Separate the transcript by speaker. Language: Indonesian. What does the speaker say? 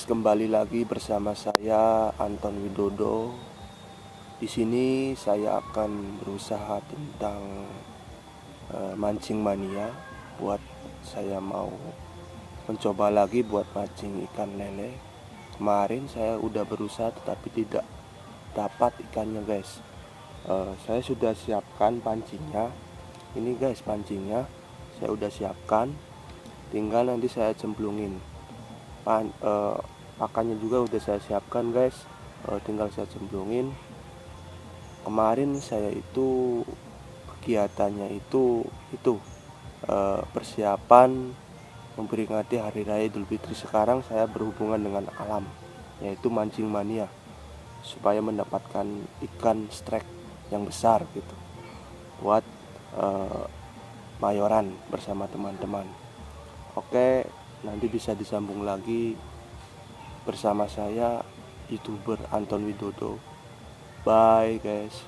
Speaker 1: guys, kembali lagi bersama saya Anton Widodo. Di sini saya akan berusaha tentang mancing mania. Buat saya mau mencoba lagi buat mancing ikan lele. Kemarin saya udah berusaha tetapi tidak dapat ikannya guys. Saya sudah siapkan pancingnya. Ini guys pancingnya, saya udah siapkan. Tinggal nanti saya cemplungin. Pakannya juga udah saya siapkan guys, tinggal saya cemplungin. Kemarin saya itu kegiatannya itu persiapan memperingati Hari Raya Idul Fitri. Sekarang saya berhubungan dengan alam, yaitu mancing mania, supaya mendapatkan ikan strike yang besar gitu, buat mayoran bersama teman-teman. Oke, nanti bisa disambung lagi bersama saya, YouTuber Anton Widodo. Bye guys.